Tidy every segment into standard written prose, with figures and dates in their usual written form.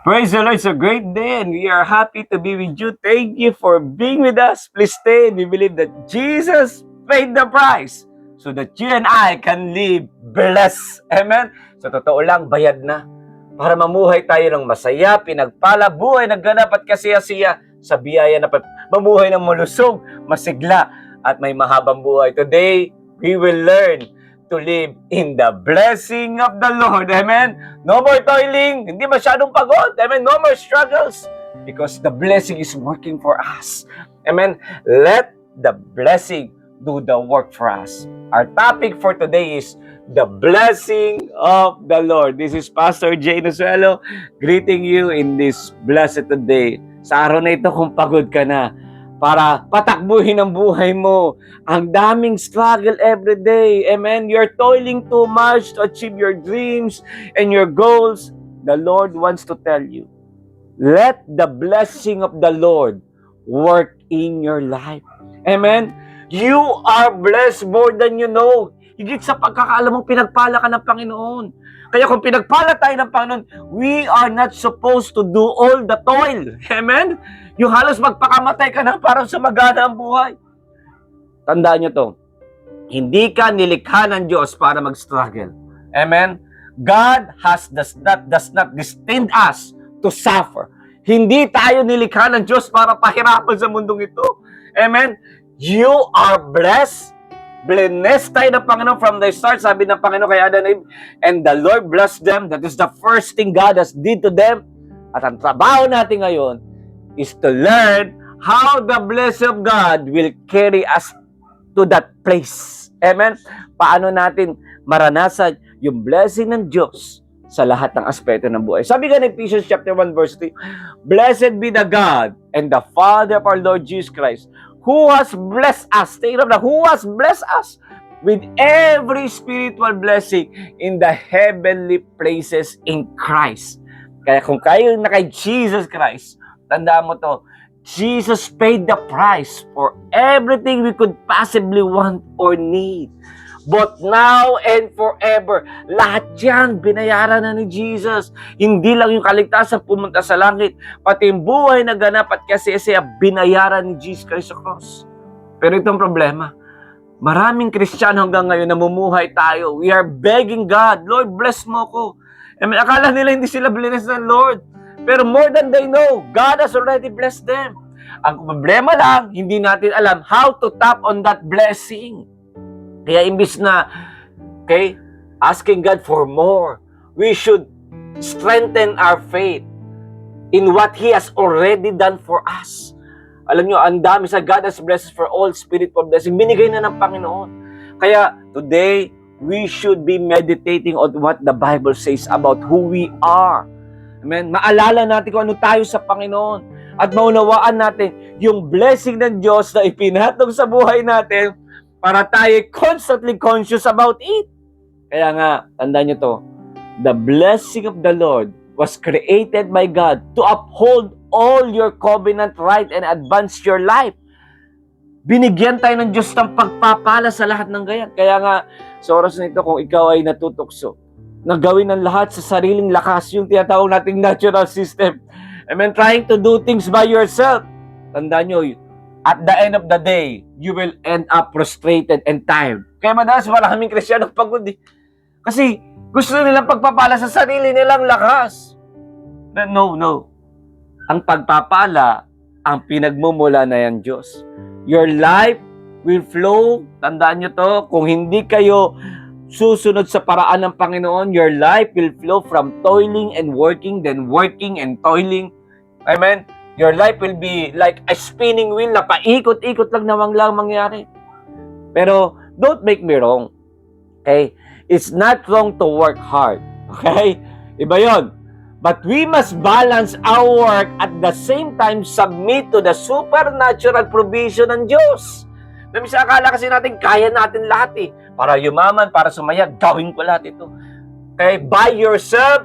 Praise the Lord. It's a great day and we are happy to be with you. Thank you for being with us. Please stay. We believe that Jesus paid the price so that you and I can live blessed. Amen? Sa totoo lang, bayad na. Para mamuhay tayo ng masaya, pinagpala, buhay na ganap at kasiyasiya sa biyaya na mamuhay ng malusog, masigla at may mahabang buhay. Today, we will learn to live in the blessing of the Lord. Amen? No more toiling. Hindi masyadong pagod. Amen? No more struggles. Because the blessing is working for us. Amen? Let the blessing do the work for us. Our topic for today is the blessing of the Lord. This is Pastor Jay Nosuelo greeting you in this blessed day. Sa araw na ito, kung pagod ka na, para patakbuhin ang buhay mo. Ang daming struggle every day. Amen? You're toiling too much to achieve your dreams and your goals. The Lord wants to tell you, let the blessing of the Lord work in your life. Amen? You are blessed more than you know. Higit sa pagkakaalam mong pinagpala ka ng Panginoon. Kaya kung pinagpala tayo ng Panginoon, we are not supposed to do all the toil. Amen? Yung halos magpakamatay ka na para sumagana ang buhay. Tandaan nyo to. Hindi ka nilikha ng Diyos para mag-struggle. Amen? God does not destined us to suffer. Hindi tayo nilikha ng Diyos para pahirapan sa mundong ito. Amen? You are blessed. Blessed tayo ng Panginoon from the start. Sabi ng Panginoon kay Adam and Eve, and the Lord blessed them. That is the first thing God has did to them. At ang trabaho natin ngayon is to learn how the blessing of God will carry us to that place. Amen? Paano natin maranasan yung blessing ng Diyos sa lahat ng aspeto ng buhay. Sabi nga ng Ephesians chapter 1 verse 3, Blessed be the God and the Father of our Lord Jesus Christ, who has blessed us, who has blessed us with every spiritual blessing in the heavenly places in Christ. Kaya kung kayo na kay Jesus Christ, tandaan mo to, Jesus paid the price for everything we could possibly want or need. But now and forever, lahat yan, binayaran na ni Jesus. Hindi lang yung kaligtasan pumunta sa langit, pati yung buhay na ganap at kasiyasiya, binayaran ni Jesus Christ sa cross. Pero itong problema, maraming Kristiyano hanggang ngayon namumuhay tayo. We are begging God, Lord, bless mo ko. Akala nila hindi sila blessed ng Lord. Pero more than they know, God has already blessed them. Ang problema lang, hindi natin alam how to tap on that blessing. Kaya imbis na, asking God for more, we should strengthen our faith in what He has already done for us. Alam nyo, ang dami sa God has blessed for all spiritual blessing. Binigay na ng Panginoon. Kaya today, we should be meditating on what the Bible says about who we are. Amen? Maalala natin kung ano tayo sa Panginoon. At maunawaan natin yung blessing ng Diyos na ipinatong sa buhay natin para tayo constantly conscious about it. Kaya nga, tandaan nyo to, the blessing of the Lord was created by God to uphold all your covenant right and advance your life. Binigyan tayo ng Diyos ng pagpapala sa lahat ng gayan. Kaya nga, sa oras na ito, kung ikaw ay natutukso, na gawin ng lahat sa sariling lakas, yung tinatawag nating natural system. Trying to do things by yourself. Tandaan nyo, at the end of the day, you will end up frustrated and tired. Kaya madalas maraming Kristiyano pagod eh. Kasi gusto nilang pagpapala sa sarili nilang lakas. No. Ang pagpapala, ang pinagmumula na yan Diyos. Your life will flow. Tandaan nyo to, kung hindi kayo susunod sa paraan ng Panginoon, your life will flow from toiling and working, then working and toiling. Amen? Your life will be like a spinning wheel na paikot-ikot lang mangyari. Pero don't make me wrong. Okay? It's not wrong to work hard. Okay? Iba yon. But we must balance our work at the same time submit to the supernatural provision ng Diyos. Minsan akala kasi natin kaya natin lahat eh. Para yumaman, para sumaya, gawin ko lahat ito. Okay? By yourself,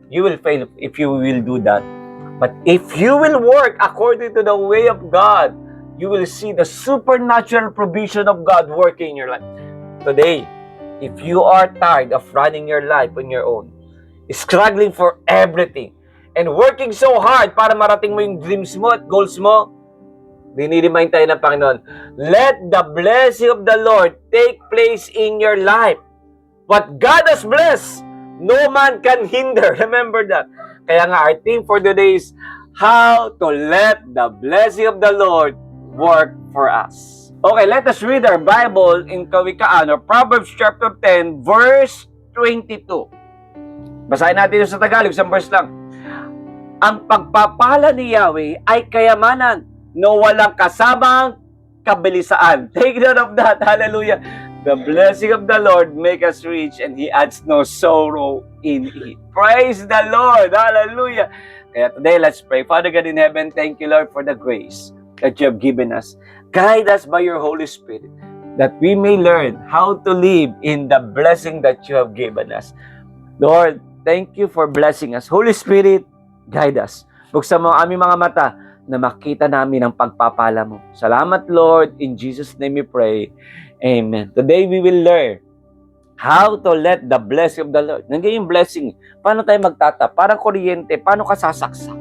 you will fail if you will do that. But if you will work according to the way of God, you will see the supernatural provision of God working in your life. Today, if you are tired of running your life on your own, struggling for everything, and working so hard para marating mo yung dreams mo at goals mo, diniremind tayo ng Panginoon, let the blessing of the Lord take place in your life. What God has blessed, no man can hinder. Remember that. Kaya nga, our theme for today is how to let the blessing of the Lord work for us. Okay, let us read our Bible in Kawikaan, or Proverbs chapter 10, verse 22. Basahin natin yung sa Tagalog, isang verse lang. Ang pagpapala ni Yahweh ay kayamanan na walang kasamang kabilisaan. Take note of that. Hallelujah. The blessing of the Lord make us rich and He adds no sorrow in it. Praise the Lord. Hallelujah. Kaya today, let's pray. Father God in heaven, thank you, Lord, for the grace that you have given us. Guide us by your Holy Spirit that we may learn how to live in the blessing that you have given us. Lord, thank you for blessing us. Holy Spirit, guide us. Buksan mo ang aming mga mata na makita namin ang pagpapala mo. Salamat, Lord. In Jesus' name we pray. Amen. Today we will learn how to let the blessing of the Lord. Nandiyan yung blessing. Paano tayo magtatap? Parang kuryente. Paano ka sasaksak?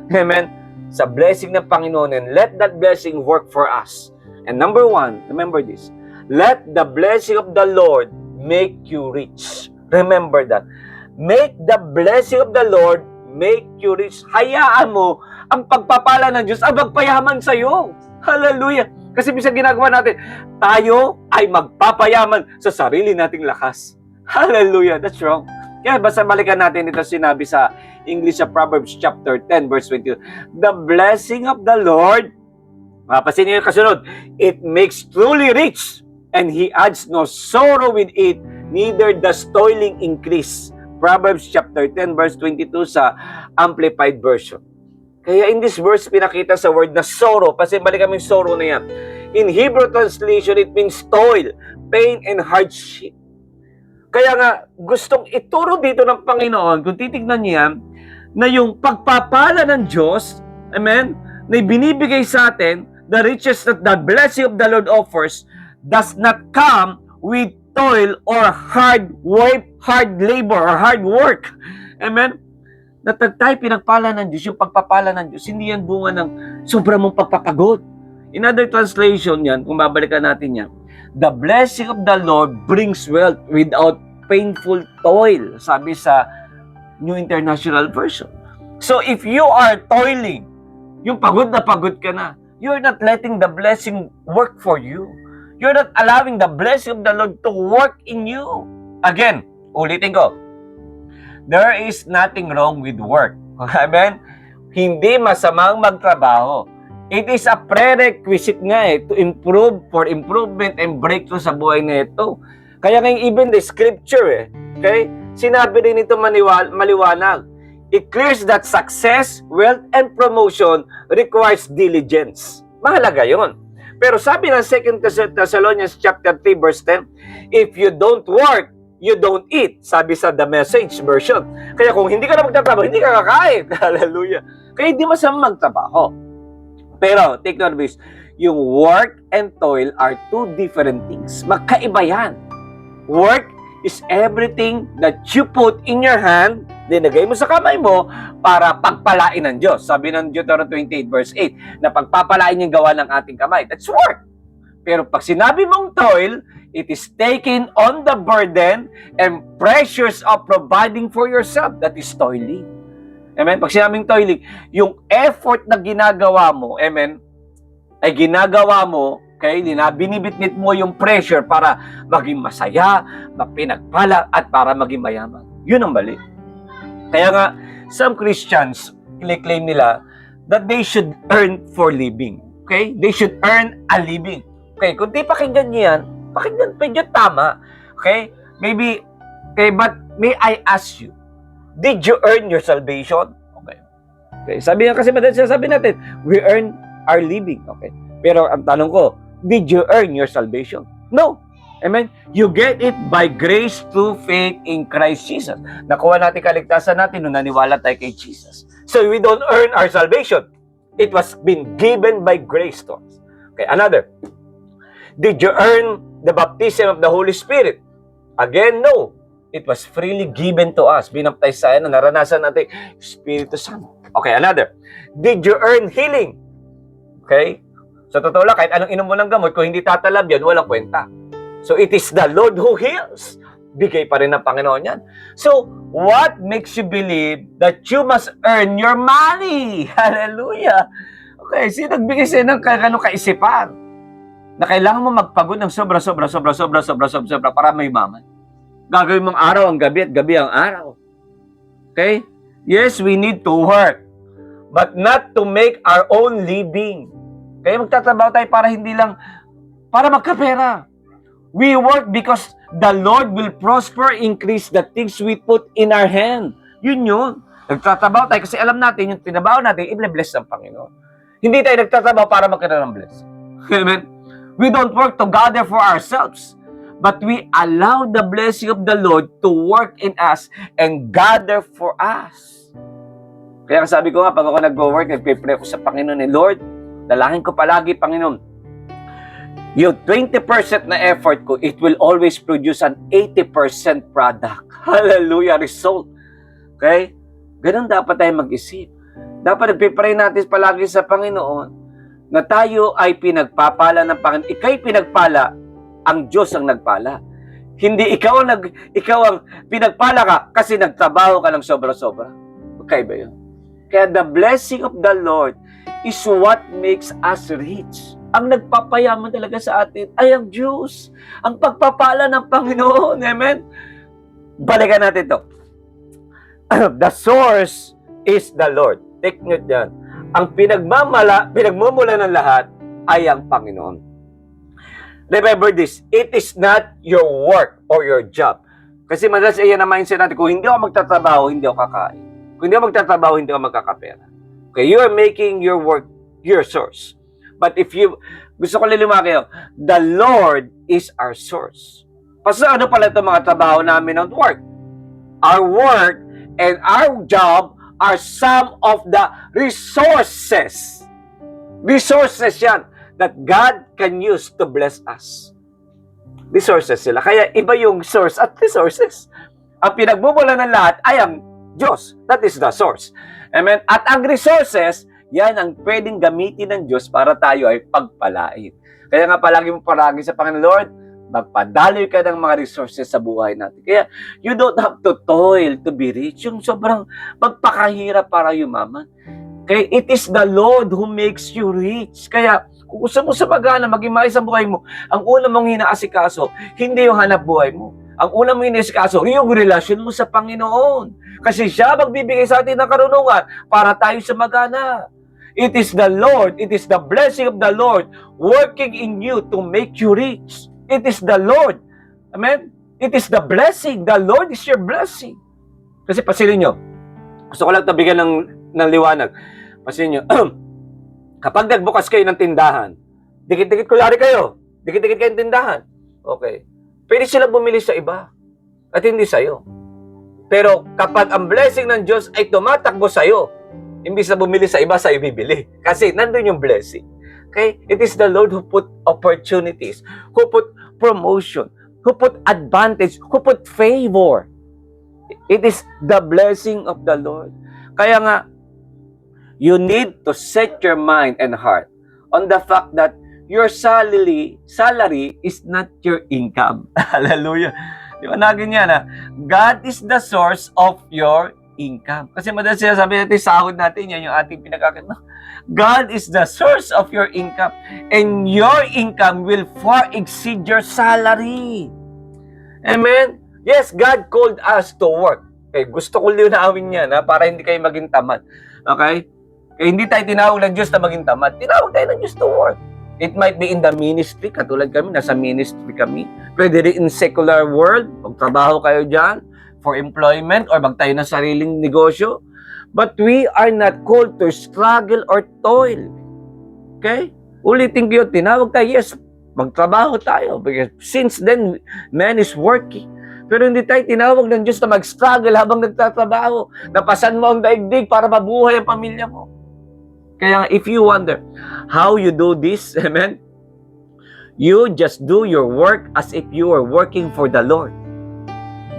Amen. Sa blessing ng Panginoon, and let that blessing work for us. And number one, remember this. Let the blessing of the Lord make you rich. Remember that. Make the blessing of the Lord make you rich. Hayaan mo ang pagpapala ng Diyos ang magpayaman sa iyo. Hallelujah. Kasi minsan ginagawa natin, tayo ay magpapayaman sa sarili nating lakas. Hallelujah. That's wrong. Kaya basta balikan natin ito sinabi sa English sa Proverbs chapter 10 verse 22. The blessing of the Lord, mapasin niyo yung kasunod, it makes truly rich and He adds no sorrow with it, neither does toiling increase. Proverbs chapter 10 verse 22 sa Amplified Version. Kaya in this verse, pinakita sa word na sorrow. Kasi balik kami sorrow na yan. In Hebrew translation, it means toil, pain, and hardship. Kaya nga, gustong ituro dito ng Panginoon, kung titignan niya, na yung pagpapala ng Diyos, amen, na binibigay sa atin, the riches that the blessing of the Lord offers, does not come with toil or hard labor or hard work. Amen? Na tayo pinagpala ng Diyos, yung pagpapala ng Diyos, hindi yan bunga ng sobrang mong pagpapagod. In other translation yan, kung babalikan natin yan, the blessing of the Lord brings wealth without painful toil, sabi sa New International Version. So if you are toiling, yung pagod na pagod ka na, you're not letting the blessing work for you. You're not allowing the blessing of the Lord to work in you. Again, ulitin ko, there is nothing wrong with work. Amen? Hindi masamang magtrabaho. It is a prerequisite nga to improve, for improvement and breakthrough sa buhay na ito. Kaya ngayon even the scripture, okay? Sinabi rin ito maliwanag. It clears that success, wealth, and promotion requires diligence. Mahalaga yun. Pero sabi ng 2 Thessalonians chapter 3 verse 10, if you don't work, you don't eat, sabi sa The Message version. Kaya kung hindi ka na magtatrabaho, hindi ka kakain. Hallelujah. Kaya hindi masama magtrabaho. Pero, take note of this, yung work and toil are two different things. Magkaiba yan. Work is everything that you put in your hand, dinagay mo sa kamay mo, para pagpalain ng Diyos. Sabi ng Deuteronomy 28 verse 8, na pagpapalain yung gawa ng ating kamay. That's work. Pero pag sinabi mong toil, it is taking on the burden and pressures of providing for yourself. That is toiling. Amen? Pag sinabing toiling, yung effort na ginagawa mo, amen, ay ginagawa mo, okay, binibitnit mo yung pressure para maging masaya, mapinagpala, at para maging mayaman. Yun ang mali. Kaya nga, some Christians, claim nila that they should earn for living. Okay? They should earn a living. Okay, kung di pakinggan niyo yan, pakinggan pa yun, tama. Okay? Maybe, okay, but may I ask you, did you earn your salvation? Okay. Okay, sabi nga kasi sabi natin, we earn our living. Okay. Pero ang tanong ko, did you earn your salvation? No. Amen? You get it by grace through faith in Christ Jesus. Nakuha natin kaligtasan natin nung naniwala tayo kay Jesus. So we don't earn our salvation. It was been given by grace to us. Okay, another. Did you earn the baptism of the Holy Spirit? Again, no. It was freely given to us. Binaptize tayo na naranasan natin Espiritu Santo. Okay, another. Did you earn healing? Okay? Sa totoo lang, kahit anong inom mo ng gamot, kung hindi tatalab yan, walang kwenta. So, it is the Lord who heals. Bigay pa rin ng Panginoon yan. So, what makes you believe that you must earn your money? Hallelujah! Okay, sino nagbigay sa'yo ng kaisipan? Na kailangan mo magpagod ng sobra para may maman. Gagawin mong araw ang gabi at gabi ang araw. Okay? Yes, we need to work, but not to make our own living. Kaya magtatrabaho tayo para hindi lang, para magkapera. We work because the Lord will prosper, increase the things we put in our hand. Yun yun. Nagtatrabaho tayo kasi alam natin, yung tinabaho natin, i-bless ng Panginoon. Hindi tayo nagtatrabaho para magkaroon ng blessing. Amen? We don't work to gather for ourselves, but we allow the blessing of the Lord to work in us and gather for us. Kaya sabi ko nga, pag ako nag-work, nagpe-pray ko sa Panginoon, Lord, dalangin ko palagi, Panginoon, yung 20% na effort ko, it will always produce an 80% product. Hallelujah, result. Okay? Ganun dapat tayo mag-isip. Dapat nagpe-pray natin palagi sa Panginoon na tayo ay pinagpapala ng Panginoon. Ika'y pinagpala, ang Diyos ang nagpala. Hindi ikaw ang pinagpala ka kasi nagtrabaho ka ng sobra-sobra. Okay ba yun? Kaya the blessing of the Lord is what makes us rich. Ang nagpapayaman talaga sa atin ay ang Diyos. Ang pagpapala ng Panginoon. Amen? Balikan natin to. The source is the Lord. Take note yan. Ang pinagmumula ng lahat ay ang Panginoon. Remember this, it is not your work or your job. Kasi madalas iyan ang mindset natin, kung hindi ako magtatrabaho, hindi ako kakain. Kung hindi ako magtatrabaho, hindi ako magkakapera. Okay, you are making your work your source. But if you, gusto ko lilima kayo, the Lord is our source. Pastor, ano pala itong mga trabaho namin at work? Our work and our job are some of the resources. Resources yan that God can use to bless us. Resources sila. Kaya iba yung source at resources. Ang pinagmumula ng lahat ay ang Diyos. That is the source. Amen? At ang resources, yan ang pwedeng gamitin ng Diyos para tayo ay pagpalain. Kaya nga palagi mo paragi sa Panginoon, Lord, magpadaloy ka ng mga resources sa buhay natin. Kaya you don't have to toil to be rich. Yung sobrang magpakahirap para yumaman. Kaya it is the Lord who makes you rich. Kaya kung gusto mo sa magana, maging maayos ang buhay mo, ang una mong hinaasikaso, hindi yung hanap buhay mo. Ang una mong hinaasikaso, yung relasyon mo sa Panginoon. Kasi siya magbibigay sa atin ng karunungan para tayo sa magana. It is the Lord, it is the blessing of the Lord working in you to make you rich. It is the Lord. Amen? It is the blessing. The Lord is your blessing. Kasi pasilin nyo, gusto ko lang tabigyan ng liwanag. Pasilin nyo, kapag nagbukas kayo ng tindahan, dikit-dikit kulari kayo. Dikit-dikit kayo ng tindahan. Okay. Pwede sila bumili sa iba at hindi sa'yo. Pero kapag ang blessing ng Diyos ay tumatakbo sa'yo, imbis na bumili sa iba, sa'yo bibili. Kasi nandun yung blessing. Okay? It is the Lord who put opportunities, who put promotion, who put advantage, who put favor. It is the blessing of the Lord. Kaya nga, you need to set your mind and heart on the fact that your salary is not your income. Hallelujah. Di ba naging yan, ha? God is the source of your income. Kasi madalas sinasabi natin, sahod natin, yan yung ating pinagkakita. God is the source of your income. And your income will far exceed your salary. Amen? Yes, God called us to work. Okay, gusto ko linawin yan, ha? Para hindi kayo maging tamad. Okay? Kaya hindi tayo tinawag ng Diyos na maging tamad. Tinawag tayo ng Diyos to work. It might be in the ministry, katulad kami, nasa ministry kami. Pwede rin in secular world, magtrabaho kayo dyan for employment or magtayo ng sariling negosyo. But we are not called to struggle or toil. Okay? Ulitin ko yun, tinawag tayo, yes, magtrabaho tayo. Because since then, man is working. Pero hindi tayo tinawag ng Diyos na mag-struggle habang nagtatrabaho. Napasan mo ang daigdig para mabuhay ang pamilya mo. Kaya if you wonder how you do this, amen, you just do your work as if you are working for the Lord.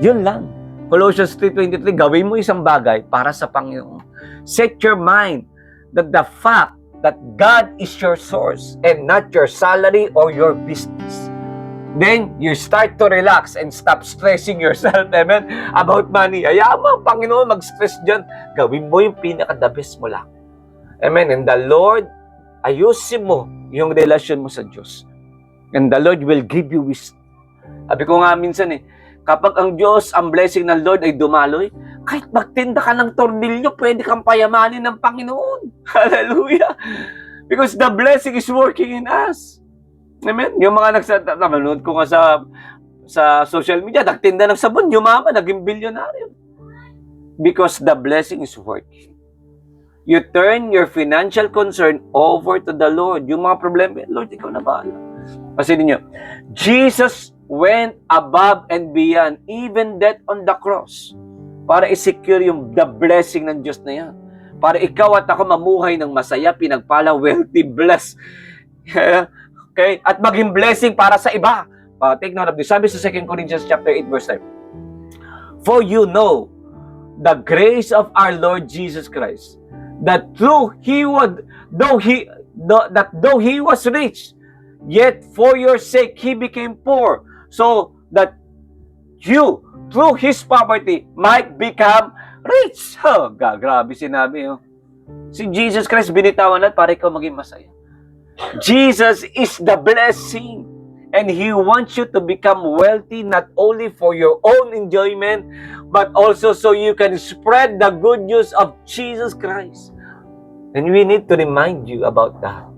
Yun lang. Colossians 3:23, gawin mo isang bagay para sa Panginoon. Set your mind that the fact that God is your source and not your salary or your business. Then, you start to relax and stop stressing yourself, amen, about money. Hayaan mo ang Panginoon mag-stress dyan. Gawin mo yung pinaka-the best mo lang. Amen. And the Lord, ayusin mo yung relasyon mo sa Diyos. And the Lord will give you wisdom. Sabi ko nga minsan kapag ang Diyos, ang blessing ng Lord ay dumaloy, kahit magtinda ka ng tornilyo, pwede kang payamanin ng Panginoon. Hallelujah! Because the blessing is working in us. Amen? Yung mga nanonood ko nga sa social media, nagtinda ng sabon, yumaman, naging bilyonaryo. Because the blessing is working. You turn your financial concern over to the Lord. Yung mga problema, Lord, ikaw na bahala. Kasi ninyo, Jesus went above and beyond, even death on the cross, para i-secure the blessing ng Diyos na yan. Para ikaw at ako mamuhay ng masaya, pinagpala, wealthy, blessed. Okay? At maging blessing para sa iba. Take note of this. Sabi sa 2 Corinthians chapter 8, verse 9. For you know the grace of our Lord Jesus Christ, that though he was rich, yet for your sake he became poor, so that you, through his poverty, might become rich. Grabe sinabi. Si Jesus Christ binitawan natin para ikaw maging masaya. Jesus is the blessing. And He wants you to become wealthy not only for your own enjoyment, but also so you can spread the good news of Jesus Christ. And we need to remind you about that.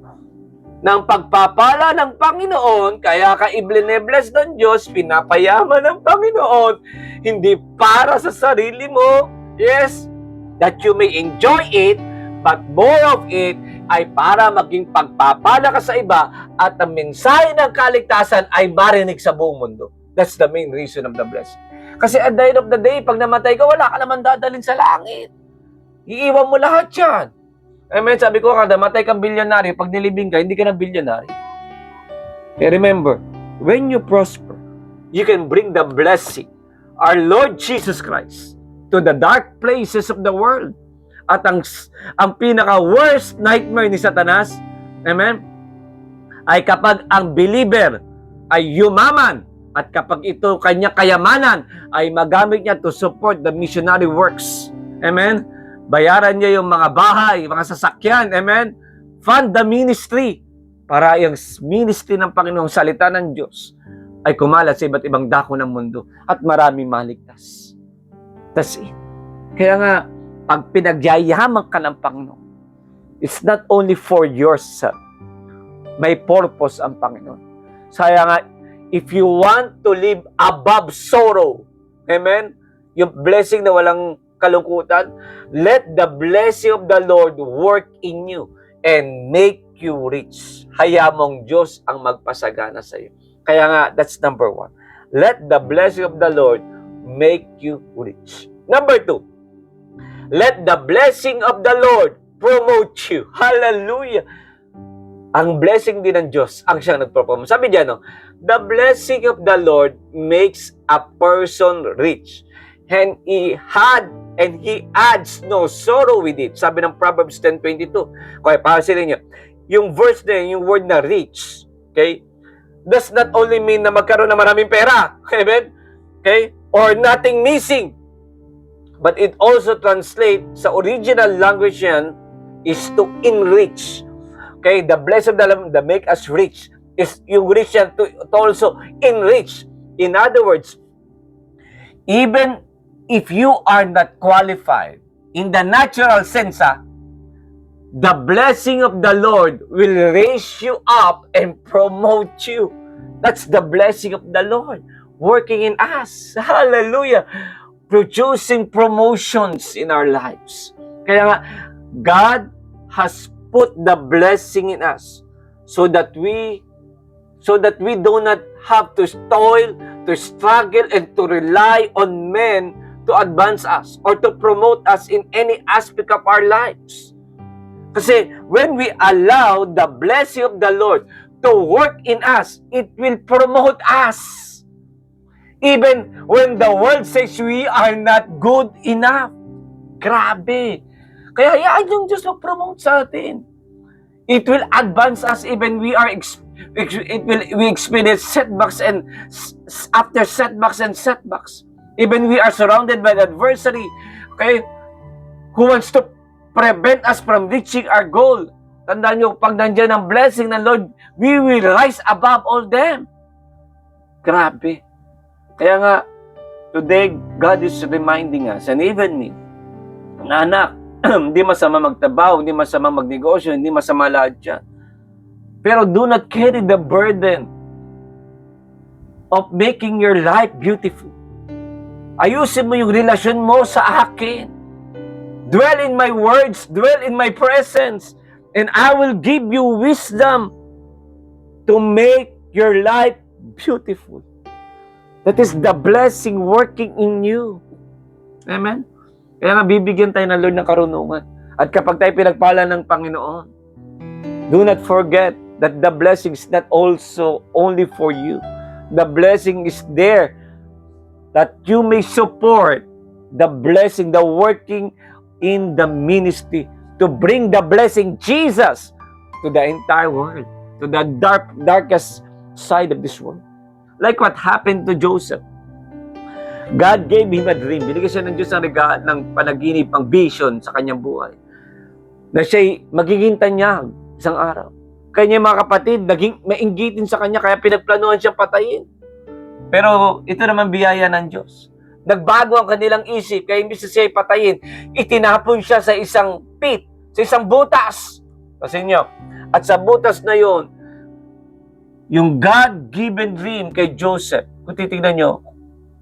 Ng pagpapala ng Panginoon, kaya ka i-bless ng Diyos, pinapayaman ng Panginoon, hindi para sa sarili mo, yes, that you may enjoy it, but more of it ay para maging pagpapala ka sa iba at ang mensahe ng kaligtasan ay marinig sa buong mundo. That's the main reason of the blessing. Kasi at the end of the day, pag namatay ka, wala ka naman dadalhin sa langit. Iiwan mo lahat yan. Amen. Sabi ko, kada matay kang bilyonaryo, pag nilibing ka, hindi ka na bilyonaryo. Remember, when you prosper, you can bring the blessing, our Lord Jesus Christ, to the dark places of the world. At ang pinaka-worst nightmare ni Satanas, amen, ay kapag ang believer ay yumaman at kapag ito kanya kayamanan ay magamit niya to support the missionary works. Amen. Bayaran niya yung mga bahay, mga sasakyan, amen? Fund the ministry para yung ministry ng Panginoong salita ng Diyos ay kumalat sa iba't ibang dako ng mundo at maraming maligtas. That's it. Kaya nga, pag pinagyayaman ka ng Panginoon, it's not only for yourself. May purpose ang Panginoon. Kaya nga, if you want to live above sorrow, amen? Yung blessing na walang kalungkutan, let the blessing of the Lord work in you and make you rich. Hayaan mong Diyos ang magpasagana sa iyo. Kaya nga, that's number 1. Let the blessing of the Lord make you rich. Number 2, let the blessing of the Lord promote you. Hallelujah! Ang blessing din ng Diyos ang siyang nagpropromote. Sabi diyan, the blessing of the Lord makes a person rich, and he adds no sorrow with it. Sabi ng Proverbs 10:22. Kaya para sila niyo, yung verse na yun, yung word na rich, okay, does not only mean na magkaroon ng maraming pera, amen, okay, or nothing missing, but it also translates sa original language yan is to enrich. Okay, the blessing of the Lord that make us rich is yung rich yan to also enrich. In other words, even if you are not qualified in the natural sense, the blessing of the Lord will raise you up and promote you. That's the blessing of the Lord working in us. Hallelujah! Producing promotions in our lives. Kaya nga, God has put the blessing in us so that we do not have to toil, to struggle, and to rely on men to advance us or to promote us in any aspect of our lives. Kasi when we allow the blessing of the Lord to work in us, it will promote us. Even when the world says we are not good enough. Grabe. Kaya hayaan yung Diyos mag-promote sa atin. It will advance us even we experience setbacks and after setbacks and setbacks. Even we are surrounded by the adversary. Okay? Who wants to prevent us from reaching our goal. Tandaan nyo, pag nandiyan ang blessing ng Lord, we will rise above all them. Grabe. Kaya nga, today, God is reminding us, and even me, na anak, hindi masama magtrabaho, hindi masama magnegosyo, hindi masama lahat yan. Pero do not carry the burden of making your life beautiful. Ayusin mo yung relasyon mo sa akin. Dwell in my words, dwell in my presence, and I will give you wisdom to make your life beautiful. That is the blessing working in you. Amen? Kaya nga bibigyan tayo ng Lord ng karunungan. At kapag tayo pinagpala ng Panginoon, do not forget that the blessing is not also only for you. The blessing is there that you may support the blessing, the working in the ministry to bring the blessing Jesus to the entire world, to the darkest side of this world. Like what happened to Joseph. God gave him a dream. Binigyan siya ng Diyos ng panaginip, ang vision sa kanyang buhay. Na siya'y magiging tanyag isang araw. Kanya mga kapatid, naging mainggitin sa kanya, kaya pinagplanuhan siyang patayin. Pero ito naman biyaya ng Diyos. Nagbago ang kanilang isip, kaya imbis na siya'y patayin, itinapon siya sa isang pit, sa isang butas. Kasi niyo, at sa butas na yon, yung God-given dream kay Joseph, kung titignan nyo,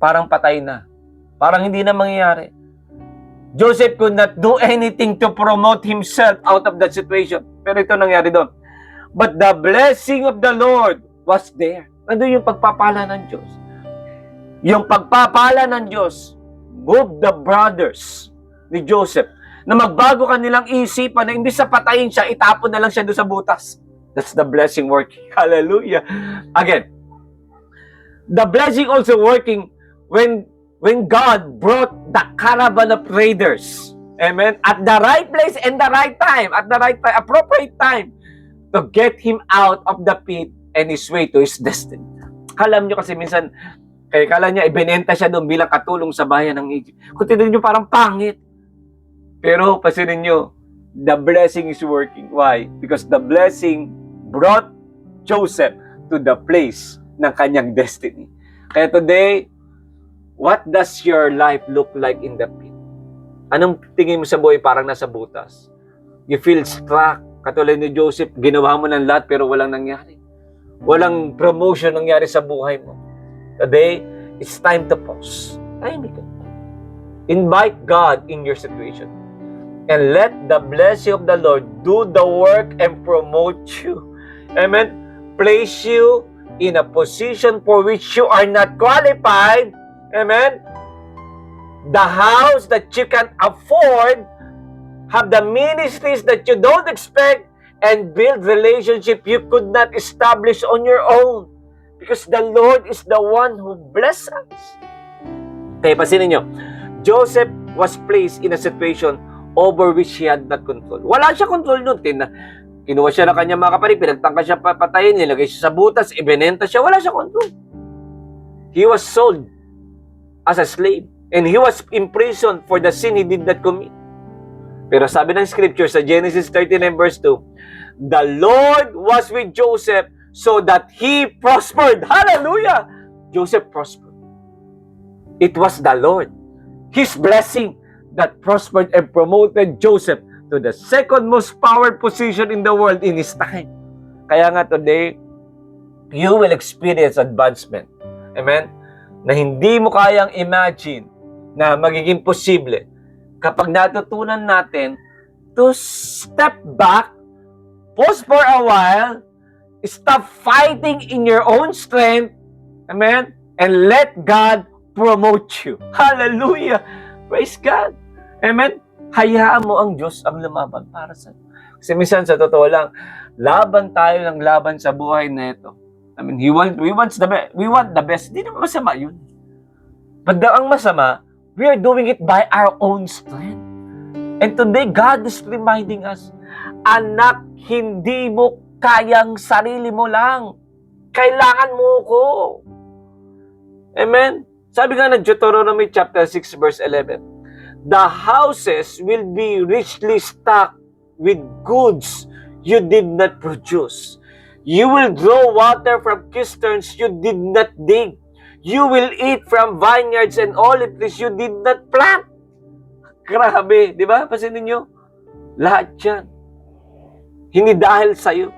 parang patay na. Parang hindi na mangyayari. Joseph could not do anything to promote himself out of that situation. Pero ito nangyari doon. But the blessing of the Lord was there. Nandun yung pagpapala ng Diyos. Yung pagpapala ng Diyos moved the brothers ni Joseph na magbago kanilang isipan na imbis sa patayin siya, itapon na lang siya doon sa butas. That's the blessing working. Hallelujah. Again, the blessing also working when God brought the caravan of raiders. Amen. At the right place and the right time. At the right time, appropriate time to get him out of the pit and his way to his destiny. Alam nyo kasi minsan, kaya kala niya, ibinenta siya doon bilang katulong sa bayan ng Egypt. Kung titignan nyo, parang pangit. Pero, pasinin nyo, the blessing is working. Why? Because the blessing brought Joseph to the place ng kanyang destiny. Kaya today, what does your life look like in the pit? Anong tingin mo sa buhay? Parang nasa butas. You feel stuck. Katulad ni Joseph, ginawa mo ng lahat pero walang nangyari. Walang promotion nangyari sa buhay mo. Today, it's time to pause. Tahimik ka. Invite God in your situation. And let the blessing of the Lord do the work and promote you. Amen? Place you in a position for which you are not qualified. Amen? The house that you can afford, have the ministries that you don't expect, and build relationship you could not establish on your own. Because the Lord is the one who blesses us. Kaya pasinin nyo, Joseph was placed in a situation over which he had not control. Wala siya control nun. Kinuha siya ng kanyang mga kapatid, pinagtangka siya papatayin, nilagay siya sa butas, ibinenta siya, wala siya control. He was sold as a slave. And he was imprisoned for the sin he did not commit. Pero sabi ng scripture sa Genesis 39 verse 2, the Lord was with Joseph so that he prospered. Hallelujah! Joseph prospered. It was the Lord, His blessing, that prospered and promoted Joseph to the second most powered position in the world in his time. Kaya nga today, you will experience advancement. Amen? Na hindi mo kayang imagine na magiging posible kapag natutunan natin to step back, pause for a while, stop fighting in your own strength, amen, and let God promote you. Hallelujah! Praise God! Amen? Hayaan mo ang Diyos ang lumaban para sa iyo. Kasi minsan, sa totoo lang, laban tayo ng laban sa buhay na ito. I mean, we want the best. Hindi naman masama yun. But ang masama, we are doing it by our own strength. And today, God is reminding us, anak, hindi mo kayang sarili mo lang. Kailangan mo ko. Amen? Sabi nga ng Deuteronomy chapter 6 verse 11, the houses will be richly stocked with goods you did not produce. You will draw water from cisterns you did not dig. You will eat from vineyards and olive trees you did not plant. Grabe, di ba? Pansinin nyo? Lahat yan. Hindi dahil sa'yo.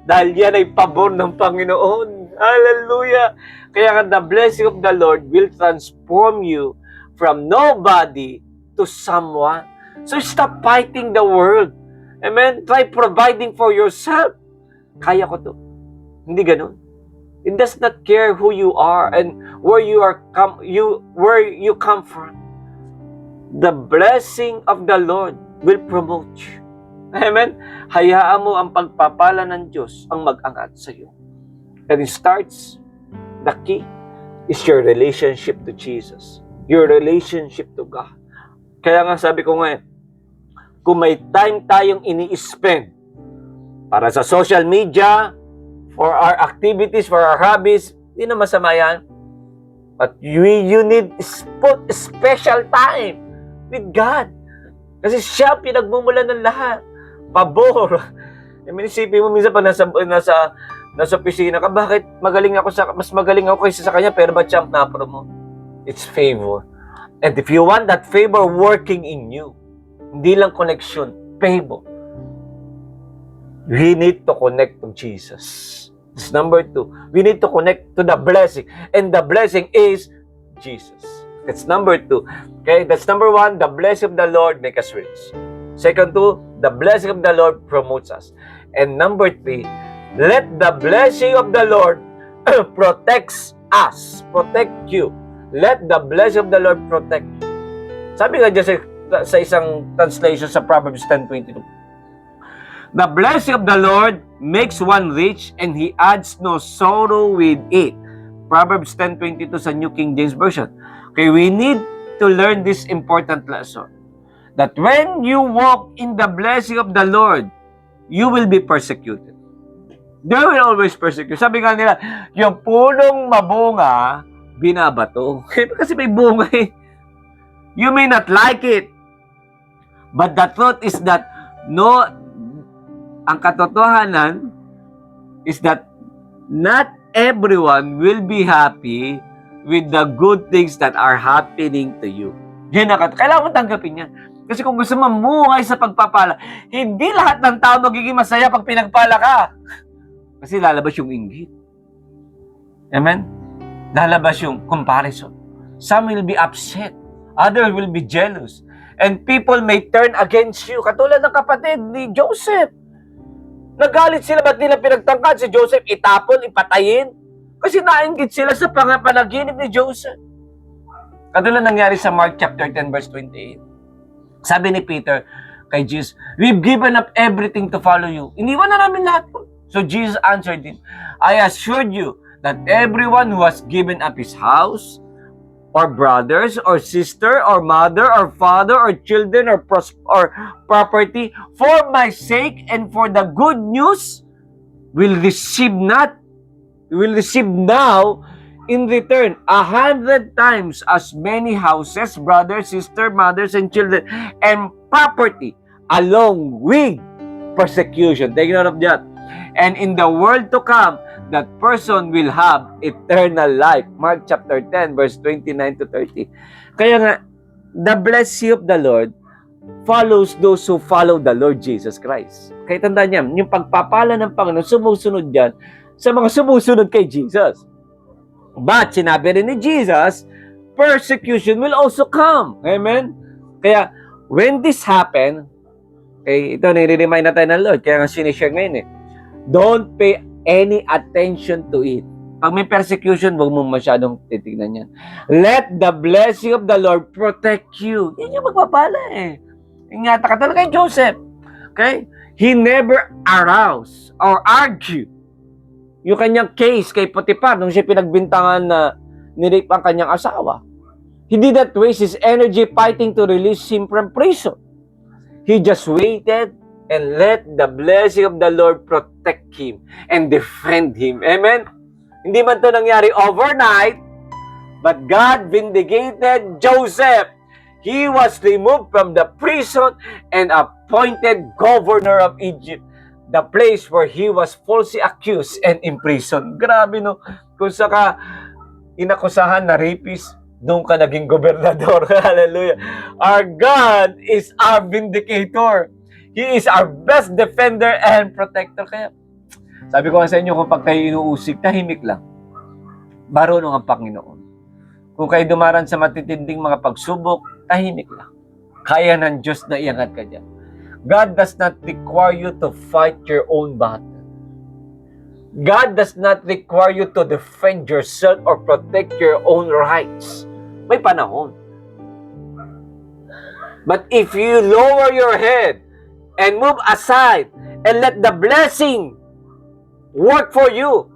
Dahil yan ay pabor ng Panginoon. Hallelujah! Kaya the blessing of the Lord will transform you from nobody to someone. So stop fighting the world. Amen? Try providing for yourself. Kaya ko to. Hindi ganun. It does not care who you are and where you come from. The blessing of the Lord will promote you. Amen? Hayaan mo ang pagpapala ng Diyos ang mag-angat sa iyo. And it starts, the key is your relationship to Jesus. Your relationship to God. Kaya nga sabi ko ngayon, kung may time tayong ini-spend para sa social media, for our activities, for our hobbies, hindi na masama yan. But you need put special time with God. Kasi siya pinagmumulan ng lahat. Pabor. Isipin mo minsan pag nasa opisina ka, bakit mas magaling ako kaysa sa kanya, pero ba't siya na-promote? It's favor. And if you want that favor working in you, hindi lang connection, favor. We need to connect to Jesus. That's number 2. We need to connect to the blessing. And the blessing is Jesus. That's number 2. Okay, that's number 1. The blessing of the Lord make us rich. Second 2, the blessing of the Lord promotes us. And number 3, let the blessing of the Lord protects us. Protect you. Let the blessing of the Lord protect you. Sabi nga dyan sa isang translation sa Proverbs 10:22. The blessing of the Lord makes one rich and He adds no sorrow with it. Proverbs 10:22 sa New King James Version. Okay, we need to learn this important lesson. That when you walk in the blessing of the Lord, you will be persecuted. They will always persecute. Sabi nga nila, yung punong mabunga, binabato. Kasi may bunga eh. You may not like it. But the truth is that ang katotohanan is that not everyone will be happy with the good things that are happening to you. Kailangan mo tanggapin yan. Kasi kung gusto mamuhay sa pagpapala, hindi lahat ng tao magiging masaya pag pinagpala ka. Kasi lalabas yung inggit. Amen? Lalabas yung comparison. Some will be upset. Others will be jealous. And people may turn against you. Katulad ng kapatid ni Joseph. Nagalit sila, ba't nila pinagtangkad si Joseph? Itapon, ipatayin? Kasi nainggit sila sa panaginip ni Joseph. Katulad nangyari sa Mark chapter 10 verse 28. Sabi ni Peter kay Jesus, we've given up everything to follow you. Iniwan na namin lahat po. So Jesus answered him, I assured you that everyone who has given up his house, or brothers, or sister, or mother, or father, or children, or property, for my sake and for the good news, will receive now in return 100 times as many houses, brothers, sister, mothers, and children, and property, along with persecution. Take note of that. And in the world to come, that person will have eternal life. Mark chapter 10, verse 29 to 30. Kaya nga, the blessing of the Lord follows those who follow the Lord Jesus Christ. Kaya tandaan niya, yung pagpapala ng Panginoon, sumusunod yan sa mga sumusunod kay Jesus. But, sinabi rin ni Jesus, persecution will also come. Amen? Kaya, when this happen, ito, nire-remind na tayo ng Lord. Kaya nga sinishare ngayon don't pay any attention to it. Pag may persecution, huwag mo masyadong titignan yan. Let the blessing of the Lord protect you. Yan yung magpapala Ingatan ka talaga kay Joseph. Okay? He never aroused or argued yung kanyang case kay Potiphar nung siya pinagbintangan na nirape ang kanyang asawa. He did not waste his energy fighting to release him from prison. He just waited and let the blessing of the Lord protect him and defend him. Amen? Hindi man to nangyari overnight, but God vindicated Joseph. He was removed from the prison and appointed governor of Egypt, the place where he was falsely accused and imprisoned. Grabe, no? Kung saka inakusahan na rapist, doon ka naging gobernador. Hallelujah. Our God is our vindicator. He is our best defender and protector. Kaya, sabi ko nga sa inyo, kung pag kayo inuusig, tahimik lang. Marunong ang Panginoon. Kung kayo dumaran sa matitinding mga pagsubok, tahimik lang. Kaya ng Diyos na iangat ka dyan. God does not require you to fight your own battle. God does not require you to defend yourself or protect your own rights. May panahon. But if you lower your head and move aside and let the blessing work for you,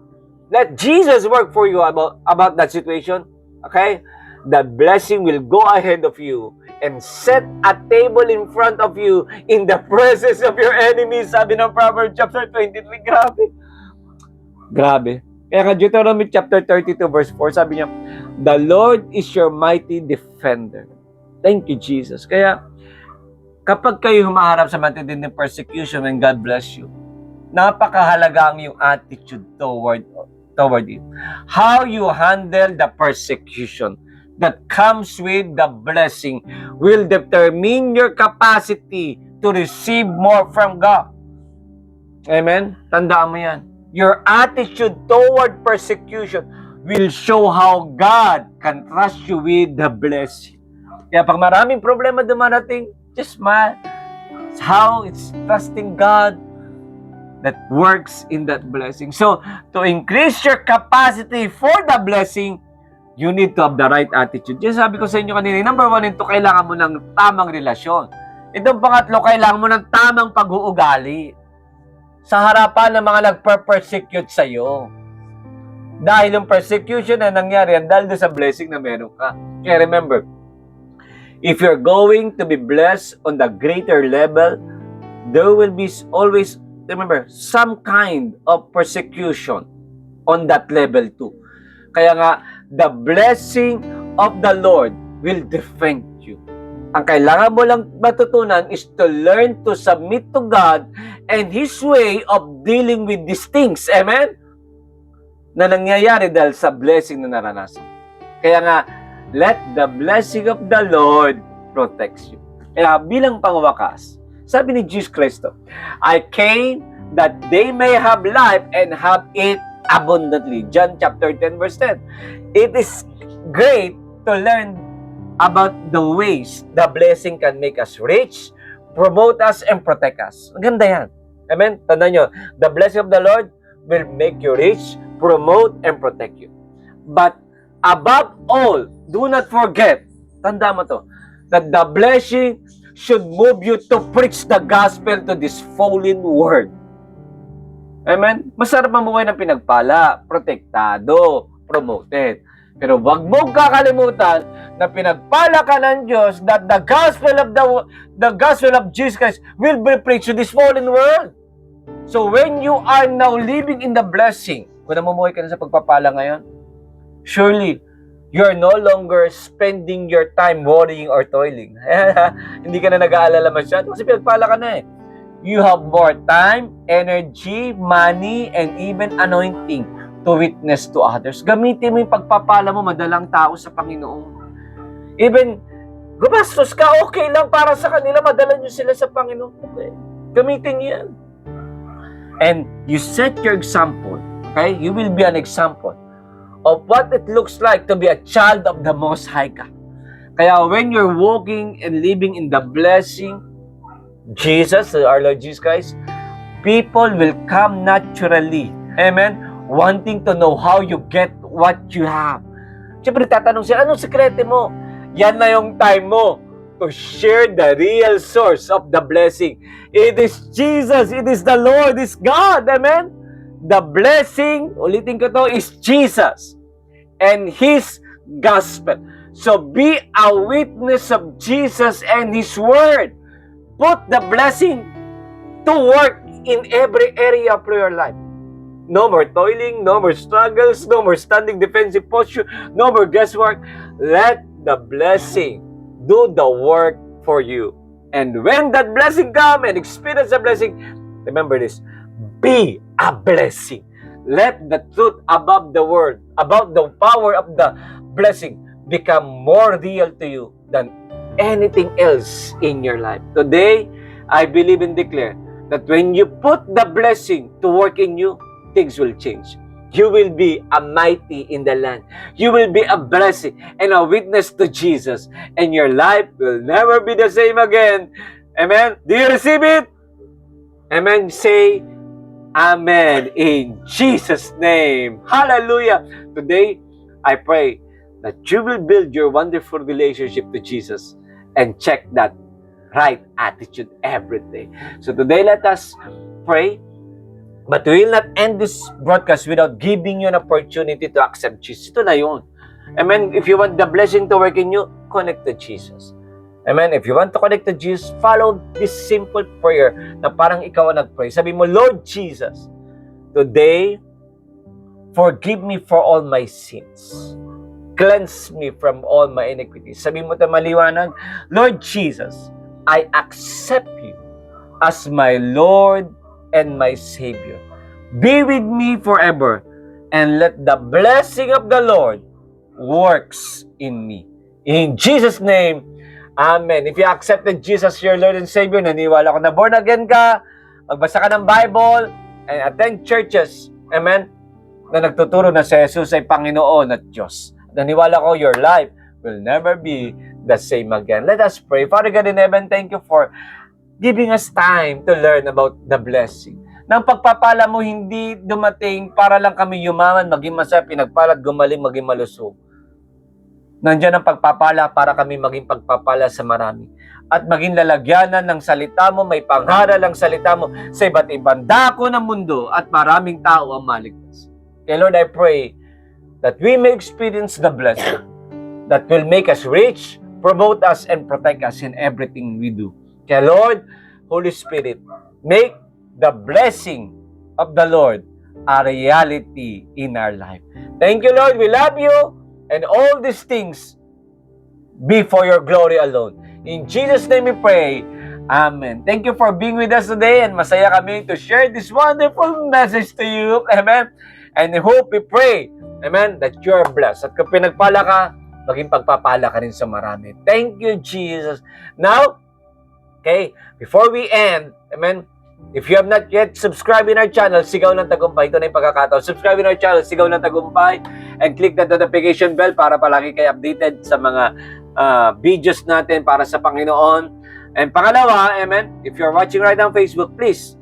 let Jesus work for you about that situation, okay? The blessing will go ahead of you and set a table in front of you in the presence of your enemies. Sabi ng Proverbs chapter 23, grabe. Grabe. Kaya nga Deuteronomy chapter 32 verse 4, sabi niya, the Lord is your mighty defender. Thank you, Jesus. Kaya, kapag kayo humaharap sa matinding persecution and God bless you, napakahalaga ang yung attitude toward it. How you handle the persecution that comes with the blessing will determine your capacity to receive more from God. Amen? Tandaan mo yan. Your attitude toward persecution will show how God can trust you with the blessing. Kaya pag maraming problema dumarating, just smile. It's how it's trusting God that works in that blessing. So, to increase your capacity for the blessing, you need to have the right attitude. Just sabi ko sa inyo kanina, number 1 ito, kailangan mo ng tamang relasyon. Itong pangatlo, kailangan mo ng tamang pag-uugali sa harapan ng mga nagper-persecute sa iyo. Dahil yung persecution na nangyari, dahil sa blessing na meron ka. Kaya remember, if you're going to be blessed on the greater level, there will be always, remember, some kind of persecution on that level too. Kaya nga, the blessing of the Lord will defend you. Ang kailangan mo lang matutunan is to learn to submit to God and His way of dealing with these things. Amen? Na nangyayari dahil sa blessing na naranasan. Kaya nga, let the blessing of the Lord protects you. Kaya bilang pangwakas, sabi ni Jesus Cristo, I came that they may have life and have it abundantly. John chapter 10 verse 10. It is great to learn about the ways the blessing can make us rich, promote us, and protect us. Ang ganda yan. Amen? Tandaan nyo, the blessing of the Lord will make you rich, promote, and protect you. But above all, do not forget, tanda mo to, that the blessing should move you to preach the gospel to this fallen world. Amen? Masarap mamuhay ng pinagpala, protektado, promoted. Pero wag mong kakalimutan na pinagpala ka ng Diyos that the gospel of Jesus Christ will be preached to this fallen world. So when you are now living in the blessing, kung namumuhay ka na sa pagpapala ngayon, surely you are no longer spending your time worrying or toiling. Hindi ka na nag-aalala masyado kasi pinagpala ka na eh. You have more time, energy, money, and even anointing to witness to others. Gamitin mo yung pagpapala mo, madalang tao sa Panginoon. Even, gumastos ka, okay lang para sa kanila, madala nyo sila sa Panginoon. Okay. Gamitin yan. And you set your example, okay? You will be an example of what it looks like to be a child of the Most High God. Kaya when you're walking and living in the blessing, Jesus, our Lord Jesus Christ, people will come naturally. Amen? Wanting to know how you get what you have. Siyempre, tatanong siya, anong sekreto mo? Yan na yung time mo to share the real source of the blessing. It is Jesus. It is the Lord. It is God. Amen? The blessing, ulitin ko to, is Jesus and His gospel. So be a witness of Jesus and His Word. Put the blessing to work in every area of your life. No more toiling, no more struggles, no more standing defensive posture, no more guesswork. Let the blessing do the work for you. And when that blessing come and experience the blessing, remember this, be a blessing. Let the truth above the word, about the power of the blessing, become more real to you than anything else in your life. Today, I believe and declare that when you put the blessing to work in you, things will change. You will be a mighty in the land. You will be a blessing and a witness to Jesus. And your life will never be the same again. Amen? Do you receive it? Amen? Say, Amen. In Jesus' name. Hallelujah. Today, I pray that you will build your wonderful relationship to Jesus and check that right attitude every day. So today, let us pray. But we will not end this broadcast without giving you an opportunity to accept Jesus. Ito na yun. Amen. If you want the blessing to work in you, connect to Jesus. Amen. If you want to connect to Jesus, follow this simple prayer na parang ikaw ang nag-pray. Sabi mo, Lord Jesus, today, forgive me for all my sins. Cleanse me from all my iniquities. Sabi mo ito maliwanag, Lord Jesus, I accept you as my Lord and my Savior. Be with me forever, and let the blessing of the Lord works in me. In Jesus' name, Amen. If you accepted Jesus your Lord and Savior, naniwala ko na born again ka, magbasa ka ng Bible, and attend churches, amen, na nagtuturo na si Jesus ay Panginoon at Diyos. Naniwala ko your life will never be the same again. Let us pray. Father God in heaven, thank you for giving us time to learn about the blessing. Nang pagpapala mo hindi dumating para lang kami yumaman, maging masaya, pinagpala, gumaling, maging malusog. Nandiyan ang pagpapala para kami maging pagpapala sa marami. At maging lalagyanan ng salita mo, may pangharal ang salita mo sa iba't ibang dako ng mundo at maraming tao ang maligtas. Kaya Lord, I pray that we may experience the blessing that will make us rich, promote us, and protect us in everything we do. Kaya Lord, Holy Spirit, make the blessing of the Lord a reality in our life. Thank you, Lord. We love you. And all these things be for your glory alone. In Jesus' name we pray. Amen. Thank you for being with us today. And masaya kami to share this wonderful message to you. Amen. And I hope we pray, amen, that you are blessed. At kung pinagpala ka, maging pagpapala ka rin sa marami. Thank you, Jesus. Now, okay, before we end, amen, if you have not yet subscribed in our channel, Sigaw ng Tagumpay, ito na yung pagkakataon. Subscribe in our channel, Sigaw ng Tagumpay, and click the notification bell para palagi kayo updated sa mga videos natin para sa Panginoon. And pangalawa, amen, if you're watching right now on Facebook, please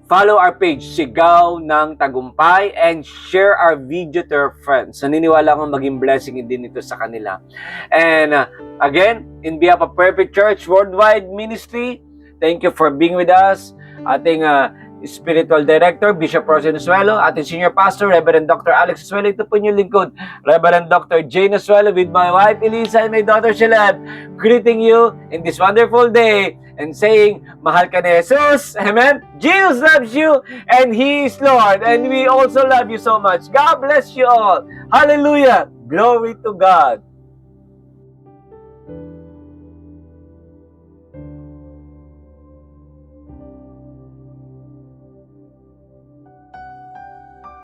follow our page, Sigaw ng Tagumpay, and share our video to your friends. Naniniwala akong maging blessing din ito sa kanila. And again, in behalf of Perfect Church Worldwide Ministry, thank you for being with us. Ating Spiritual Director, Bishop Rosen Asuelo, ating Senior Pastor, Reverend Dr. Alex Asuelo, ito po yung lingkod, Reverend Dr. Jane Asuelo, with my wife Elisa and my daughter Shalab, greeting you in this wonderful day and saying, mahal ka ni Jesus, amen? Jesus loves you and He is Lord, and we also love you so much. God bless you all. Hallelujah. Glory to God.